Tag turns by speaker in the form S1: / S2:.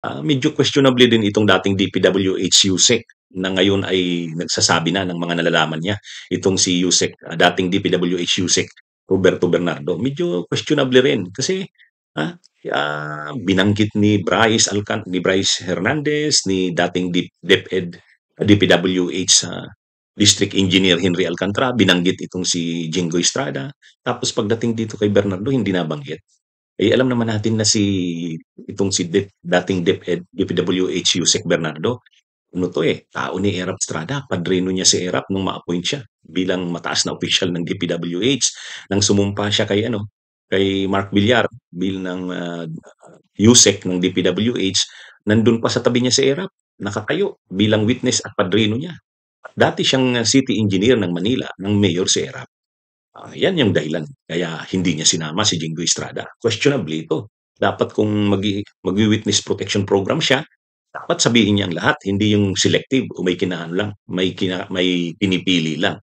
S1: Medyo questionable din itong dating DPWH Yusek na ngayon ay nagsasabi na ng mga nalalaman niya. Itong si Yusek, dating DPWH Yusek Roberto Bernardo, medyo questionable rin kasi ah, binanggit ni Bryce Hernandez, ni dating DepEd, DPWH District Engineer Henry Alcantara, binanggit itong si Jingo Estrada. Tapos pagdating dito kay Bernardo, hindi nabanggit. Eh, alam naman natin na itong si dating DepEd, DPWH Yusek Bernardo, ano 'to, tao ni Erap Estrada, padrino niya si Erap nung ma-appoint siya bilang mataas na opisyal ng DPWH. Nang sumumpa siya kay Mark Villar bilang Yusek ng DPWH, nandun pa sa tabi niya si Erap, nakatayo bilang witness at padrino niya. Dati siyang city engineer ng Manila, ng mayor si Erap. Yan yung dahilan kaya hindi niya sinama si Jingo Estrada. Questionable ito. Dapat kung magwi-witness protection program siya, dapat sabihin niya ang lahat, hindi yung selective o may pinipili lang.